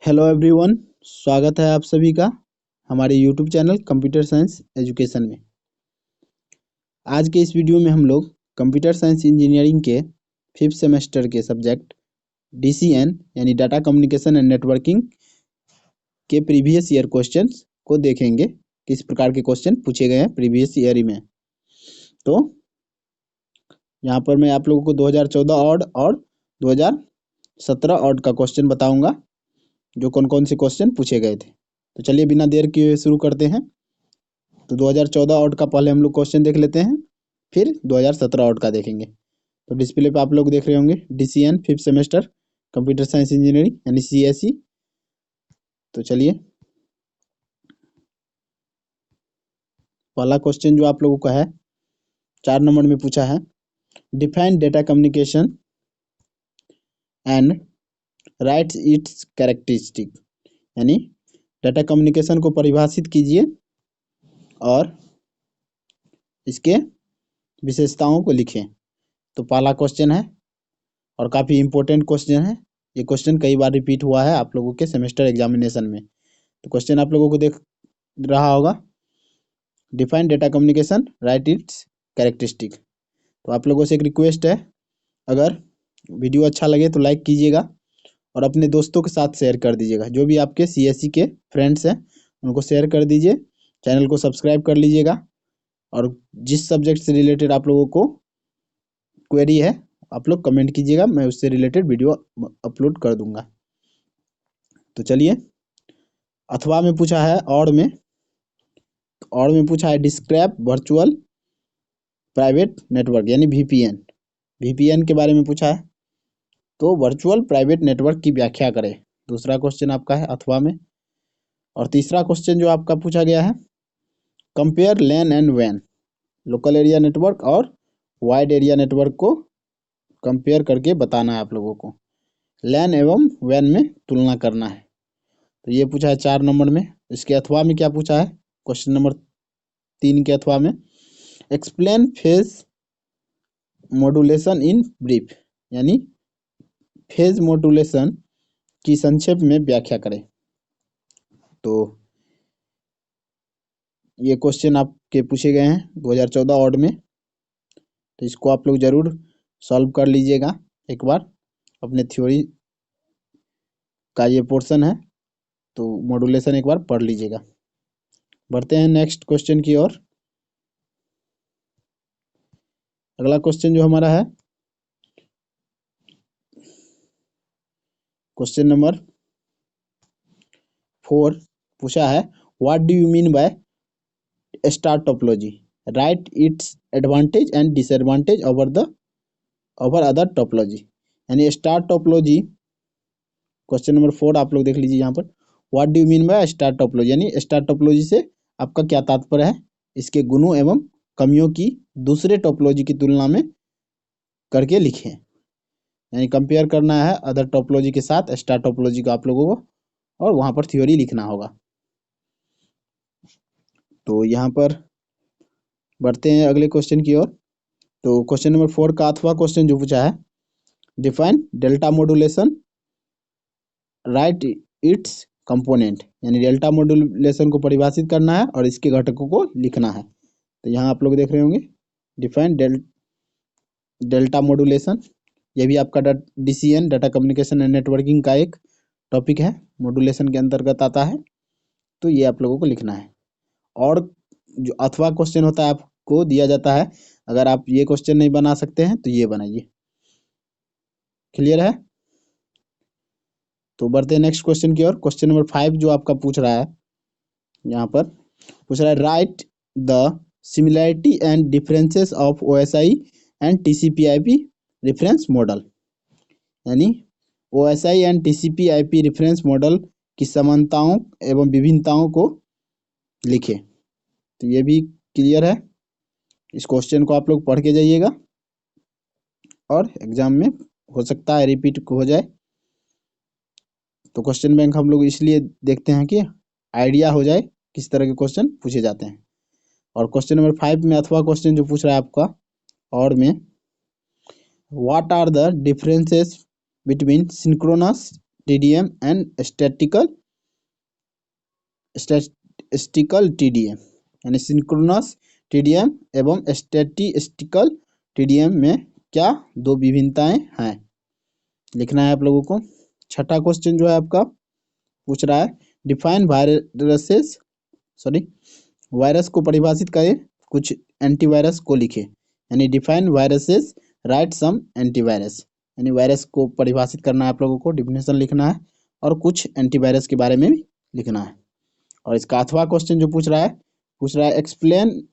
Hello everyone, स्वागत है आप सभी का हमारे YouTube channel computer science education में। आज के इस वीडियो में हम लोग कंप्यूटर साइंस इंजीनियरिंग के 5th सेमेस्टर के सब्जेक्ट DCN यानी डाटा कम्युनिकेशन एंड नेटवर्किंग के प्रीवियस ईयर क्वेश्चंस को देखेंगे। किस प्रकार के क्वेश्चन पूछे गए हैं प्रीवियस ईयर में। तो यहाँ पर मैं आप लोगों को 2014 ऑड और 2017 ऑड का क्वेश्चन बताऊंगा, जो कौन कौन से क्वेश्चन पूछे गए थे। तो चलिए बिना देर किए शुरू करते हैं। तो 2014 आउट का पहले हम लोग क्वेश्चन देख लेते हैं, फिर 2017 आउट का देखेंगे। तो डिस्प्ले पे आप लोग देख रहे होंगे DCN 5th semester computer science engineering यानी CSE। तो चलिए पहला क्वेश्चन जो आप लोगों का है 4 नंबर में पूछा है, define data communication and rights it's characteristic, यानी डाटा कम्युनिकेशन को परिभाषित कीजिए और इसके विशेषताओं को लिखें। तो पहला क्वेश्चन है और काफ़ी इंपॉर्टेंट क्वेश्चन है। ये क्वेश्चन कई बार रिपीट हुआ है आप लोगों के सेमेस्टर एग्जामिनेशन में। तो क्वेश्चन आप लोगों को देख रहा होगा, define data communication right it's characteristic. तो आप लोगों से एक रिक्वेस्ट है, अगर वीडियो अच्छा लगे तो लाइक कीजिएगा और अपने दोस्तों के साथ शेयर कर दीजिएगा। जो भी आपके CSE के फ्रेंड्स हैं उनको शेयर कर दीजिए। चैनल को सब्सक्राइब कर लीजिएगा और जिस सब्जेक्ट से रिलेटेड आप लोगों को क्वेरी है आप लोग कमेंट कीजिएगा, मैं उससे रिलेटेड वीडियो अपलोड कर दूंगा। तो चलिए अथवा में पूछा है, और में पूछा है डिस्क्राइब वर्चुअल प्राइवेट नेटवर्क यानी VPN के बारे में पूछा है। तो वर्चुअल प्राइवेट नेटवर्क की व्याख्या करें, दूसरा क्वेश्चन आपका है अथवा में। और तीसरा क्वेश्चन जो आपका पूछा गया है, कंपेयर लैन एंड वैन, लोकल एरिया नेटवर्क और वाइड एरिया नेटवर्क को कंपेयर करके बताना है आप लोगों को। लैन एवं वैन में तुलना करना है। तो ये पूछा है 4 नंबर में। इसके अथवा में क्या पूछा है, क्वेश्चन नंबर 3 के अथवा में, explain phase modulation in brief, यानी फेज मॉड्यूलेशन की संक्षेप में व्याख्या करें। तो ये क्वेश्चन आपके पूछे गए हैं 2014 ऑड में। तो इसको आप लोग जरूर सॉल्व कर लीजिएगा एक बार, अपने थ्योरी का ये पोर्शन है तो मॉड्यूलेशन एक बार पढ़ लीजिएगा। बढ़ते हैं नेक्स्ट क्वेश्चन की ओर। अगला क्वेश्चन जो हमारा है क्वेश्चन नंबर 4 पूछा है, what do you mean by star topology, right it's advantage and disadvantage over other topology. यानी स्टार टोपोलॉजी, क्वेश्चन नंबर 4 आप लोग देख लीजिए यहाँ पर, what do you mean by star topology, यानी स्टार टोपोलॉजी से आपका क्या तात्पर्य है, इसके गुणों एवं कमियों की दूसरे टोपोलॉजी की तुलना में करके लिखें। यानी कंपेयर करना है अदर टोपोलॉजी के साथ स्टार टोपोलॉजी को आप लोगों को, और वहां पर थ्योरी लिखना होगा। तो यहाँ पर बढ़ते हैं अगले क्वेश्चन की ओर। तो क्वेश्चन नंबर 4 का अथवा क्वेश्चन जो पूछा है, define delta modulation, right it's component, यानी डेल्टा मॉड्यूलेशन को परिभाषित करना है और इसके घटकों को लिखना है। तो यहाँ आप लोग देख रहे होंगे डिफाइन डेल्टा मॉड्यूलेशन, यह भी आपका DCN data communication and networking का एक टॉपिक है, मॉड्यूलेशन के अंतर्गत आता है। तो ये आप लोगों को लिखना है। और जो अथवा क्वेश्चन होता है आपको दिया जाता है, अगर आप ये क्वेश्चन नहीं बना सकते हैं तो ये बनाइए। क्लियर है? तो बढ़ते हैं नेक्स्ट क्वेश्चन की ओर। क्वेश्चन नंबर 5 जो आपका पूछ रहा है, यहाँ पर पूछ रहा है, right the similarity and differences of OSI and TCP/IP reference model, यानी OSI and TCP/IP reference model की समानताओं एवं विभिन्नताओं को लिखें। तो ये भी क्लियर है। इस क्वेश्चन को आप लोग पढ़ के जाइएगा और एग्जाम में हो सकता है रिपीट हो जाए। तो क्वेश्चन बैंक हम लोग इसलिए देखते हैं कि आइडिया हो जाए किस तरह के क्वेश्चन पूछे जाते हैं। और क्वेश्चन नंबर 5 में अथवा क्वेश्चन जो पूछ रहा है आपका, और में, what are the differences between synchronous TDM and statistical TDM, यानी सिंक्रोनस TDM एवं स्टैटिस्टिकल TDM में क्या दो विभिन्नताएं हैं, लिखना है आप लोगों को। छठा क्वेश्चन जो है आपका पूछ रहा है डिफाइन वायरस को परिभाषित करें, कुछ एंटीवायरस को लिखे, यानी डिफाइन वायरसेस राइट सम एंटीवायरस, यानी वायरस को परिभाषित करना है आप लोगों को, डिफिनेशन लिखना है और कुछ एंटीवायरस के बारे में भी लिखना है। और इसका अथवा क्वेश्चन जो पूछ रहा है explain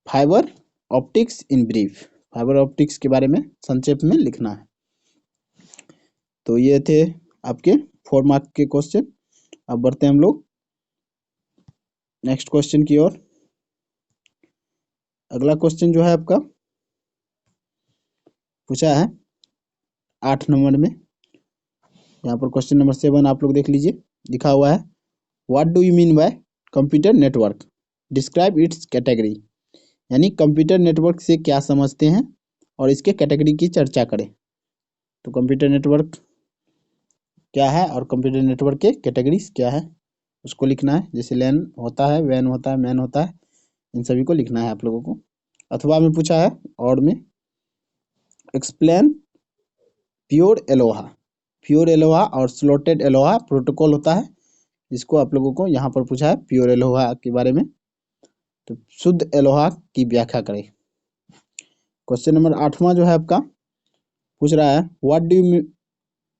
fibre optics in brief, fibre optics के बारे में संक्षेप में लिखना है। तो ये थे आपके 4 मार्क के क्वेश्चन। अब बढ़ते हैं हम लोग नेक्स्ट क्वेश्चन की ओर। अगला क्वेश्चन जो है आपका पूछा है 8 नंबर में, यहाँ पर क्वेश्चन नंबर 7 आप लोग देख लीजिए, लिखा हुआ है what do you mean by computer network, describe it's category, यानी कंप्यूटर नेटवर्क से क्या समझते हैं और इसके कैटेगरी की चर्चा करें। तो कंप्यूटर नेटवर्क क्या है और कंप्यूटर नेटवर्क के कैटेगरीज क्या है उसको लिखना है, जैसे लैन होता है, वैन होता है, मैन होता है, इन सभी को लिखना है आप लोगों को। अथवा में पूछा है और में एक्सप्लेन प्योर एलोहा और स्लॉटेड एलोहा प्रोटोकॉल होता है, जिसको आप लोगों को यहाँ पर पूछा है प्योर एलोहा के बारे में, तो शुद्ध एलोहा की व्याख्या करें। क्वेश्चन नंबर 8वां जो है आपका पूछ रहा है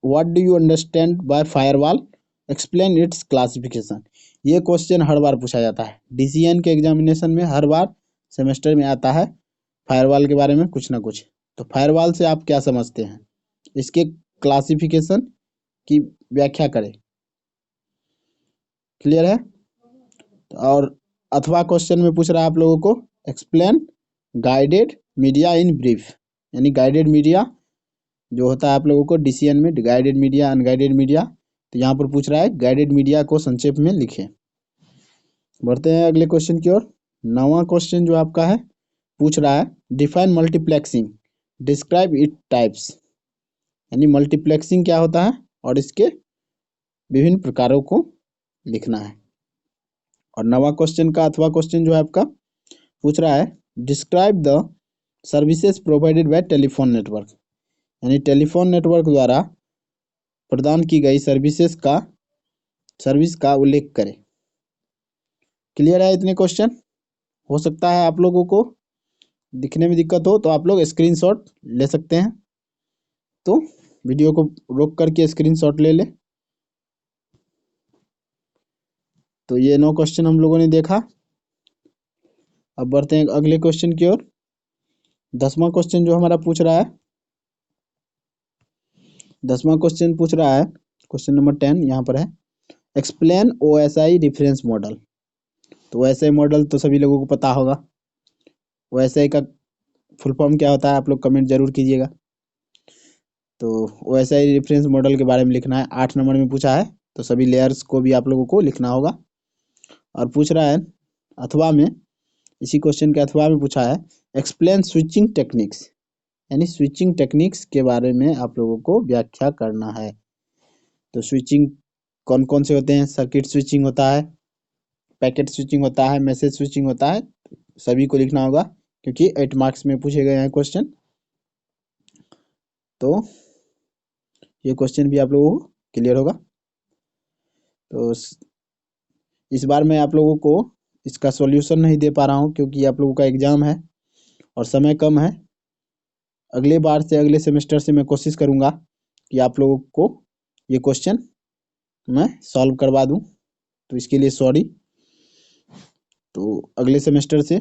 what do you understand by firewall, explain it's classification. ये क्वेश्चन हर बार पूछा जाता है, DCN के एग्जामिनेशन में हर बार सेमेस्टर में आता है फायरवॉल के बारे में कुछ ना कुछ। तो फायरवॉल से आप क्या समझते हैं, इसके क्लासिफिकेशन की व्याख्या करें। क्लियर है। और अथवा क्वेश्चन में पूछ रहा है आप लोगों को explain guided media in brief, यानी गाइडेड मीडिया जो होता है आप लोगों को DCN में गाइडेड मीडिया, अनगाइडेड मीडिया, तो यहाँ पर पूछ रहा है गाइडेड मीडिया को संक्षेप में लिखें। बढ़ते हैं अगले क्वेश्चन की ओर। 9वां क्वेश्चन जो आपका है पूछ रहा है define multiplexing, describe it types, यानी मल्टीप्लेक्सिंग क्या होता है और इसके विभिन्न प्रकारों को लिखना है। और 9वां क्वेश्चन का अथवा क्वेश्चन जो है आपका पूछ रहा है describe the services provided by telephone network, यानी टेलीफोन नेटवर्क द्वारा प्रदान की गई सर्विस का उल्लेख करें। क्लियर है इतने क्वेश्चन। हो सकता है आप लोगों को दिखने में दिक्कत हो तो आप लोग स्क्रीनशॉट ले सकते हैं, तो वीडियो को रोक करके स्क्रीनशॉट ले ले। तो ये 9 क्वेश्चन हम लोगों ने देखा। अब बढ़ते हैं अगले क्वेश्चन की ओर। 10वां क्वेश्चन जो हमारा पूछ रहा है, 10वां क्वेश्चन पूछ रहा है क्वेश्चन नंबर 10 यहाँ पर है एक्सप्लेन OSI रेफरेंस मॉडल। तो OSI मॉडल तो सभी लोगों को पता होगा, OSI का फुल फॉर्म क्या होता है आप लोग कमेंट जरूर कीजिएगा। तो OSI रेफरेंस मॉडल के बारे में लिखना है, 8 नंबर में पूछा है, तो सभी लेयर्स को भी आप लोगों को लिखना होगा। और पूछ रहा है अथवा में, इसी क्वेश्चन के अथवा में पूछा है एक्सप्लेन स्विचिंग टेक्निक्स, यानी स्विचिंग टेक्निक्स के बारे में आप लोगों को व्याख्या करना है। तो स्विचिंग कौन कौन से होते हैं, सर्किट स्विचिंग होता है, पैकेट स्विचिंग होता है, मैसेज स्विचिंग होता है, सभी को लिखना होगा क्योंकि 8 मार्क्स में पूछे गए हैं क्वेश्चन। तो ये क्वेश्चन भी आप लोगों को क्लियर होगा। तो इस बार मैं आप लोगों को इसका सॉल्यूशन नहीं दे पा रहा हूँ क्योंकि आप लोगों का एग्जाम है और समय कम है। अगले बार से, अगले सेमेस्टर से मैं कोशिश करूँगा कि आप लोगों को ये क्वेश्चन मैं सॉल्व करवा दूँ, तो इसके लिए सॉरी। तो अगले सेमेस्टर से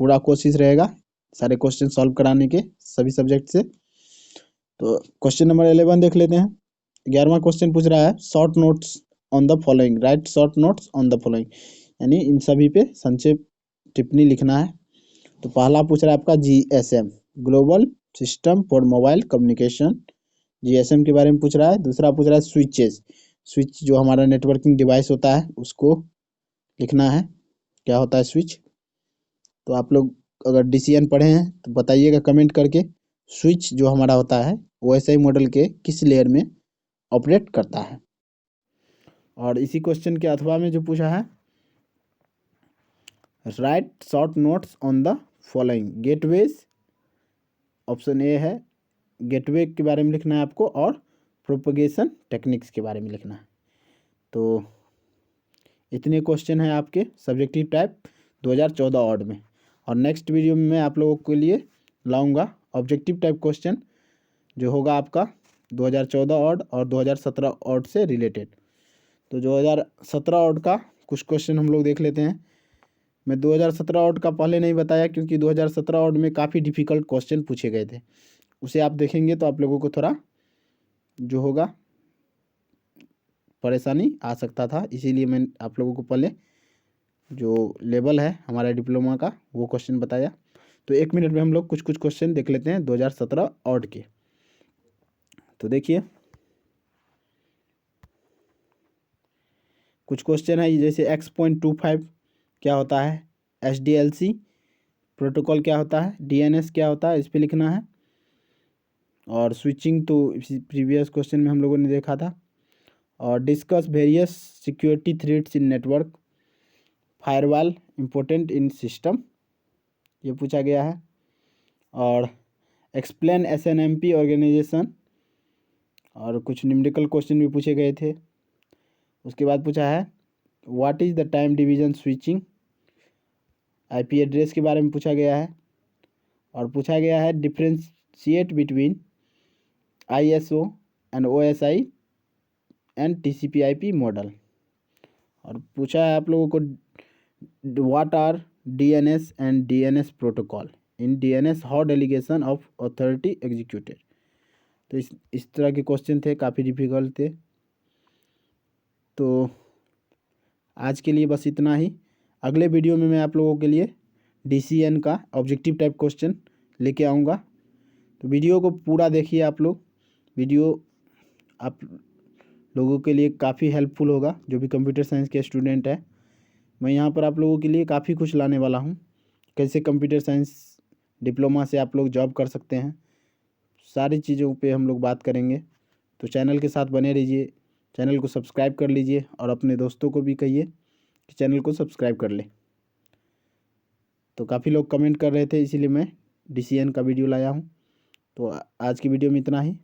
पूरा कोशिश रहेगा सारे क्वेश्चन सॉल्व कराने के सभी सब्जेक्ट से। तो क्वेश्चन नंबर 11 देख लेते हैं। 11वां क्वेश्चन पूछ रहा है short notes on the following, right short notes on the following, यानी इन सभी पे संक्षेप टिप्पणी लिखना है। तो पहला पूछ रहा है आपका GSM, global system for mobile communication, GSM के बारे में पूछ रहा है। दूसरा पूछ रहा है स्विचेस, स्विच जो हमारा नेटवर्किंग डिवाइस होता है उसको लिखना है, क्या होता है स्विच। तो आप लोग अगर DCN पढ़े हैं तो बताइएगा कमेंट करके, स्विच जो हमारा होता है वो एसआई मॉडल के किस लेयर में ऑपरेट करता है। और इसी क्वेश्चन के अथवा में जो पूछा है, right short notes on the following gateways. Option A है गेटवे के बारे में लिखना है आपको, और प्रोपगेशन टेक्निक्स के बारे में लिखना है। तो इतने क्वेश्चन हैं आपके सब्जेक्टिव टाइप 2014 ऑड में। और नेक्स्ट वीडियो में मैं आप लोगों के लिए लाऊंगा ऑब्जेक्टिव टाइप क्वेश्चन जो होगा आपका 2014 ऑड और 2017 ऑड से रिलेटेड। तो 2017 ऑड का कुछ क्वेश्चन हम लोग देख लेते हैं। मैं 2017 ऑड का पहले नहीं बताया क्योंकि 2017 ऑड में काफ़ी डिफ़िकल्ट क्वेश्चन पूछे गए थे। उसे आप देखेंगे तो आप लोगों को थोड़ा जो होगा परेशानी आ सकता था, इसीलिए मैं आप लोगों को पहले जो लेवल है हमारा डिप्लोमा का वो क्वेश्चन बताया। तो 1 मिनट में हम लोग कुछ कुछ क्वेश्चन देख लेते हैं 2017 ऑड के। तो देखिए कुछ क्वेश्चन है जैसे X.25 क्या होता है, SDLC प्रोटोकॉल क्या होता है, DNS क्या होता है, इस पर लिखना है। और स्विचिंग तो प्रीवियस क्वेश्चन में हम लोगों ने देखा था। और discuss various security threats in network, firewall important in system, ये पूछा गया है। और एक्सप्लेन SNMP ऑर्गेनाइजेशन, और कुछ न्यूमेरिकल क्वेश्चन भी पूछे गए थे। उसके बाद पूछा है what is the time division switching, IP address के बारे में पूछा गया है। और पूछा गया है differentiate between ISO and OSI and TCP/IP model. और पूछा है आप लोगों को what are DNS and DNS protocol, in DNS how delegation of authority executed. तो इस तरह के क्वेश्चन थे, काफ़ी डिफिकल्ट थे। तो आज के लिए बस इतना ही। अगले वीडियो में मैं आप लोगों के लिए DCN का ऑब्जेक्टिव टाइप क्वेश्चन लेके आऊँगा। तो वीडियो को पूरा देखिए आप लोग, वीडियो आप लोगों के लिए काफ़ी हेल्पफुल होगा जो भी कंप्यूटर साइंस के स्टूडेंट है। मैं यहाँ पर आप लोगों के लिए काफ़ी कुछ लाने वाला हूँ, कैसे कंप्यूटर साइंस डिप्लोमा से आप लोग जॉब कर सकते हैं, सारी चीज़ों पे हम लोग बात करेंगे। तो चैनल के साथ बने रहिए, चैनल को सब्सक्राइब कर लीजिए और अपने दोस्तों को भी कहिए कि चैनल को सब्सक्राइब कर ले। तो काफ़ी लोग कमेंट कर रहे थे, इसीलिए मैं DCN का वीडियो लाया हूँ। तो आज की वीडियो में इतना ही।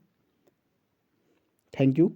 Thank you.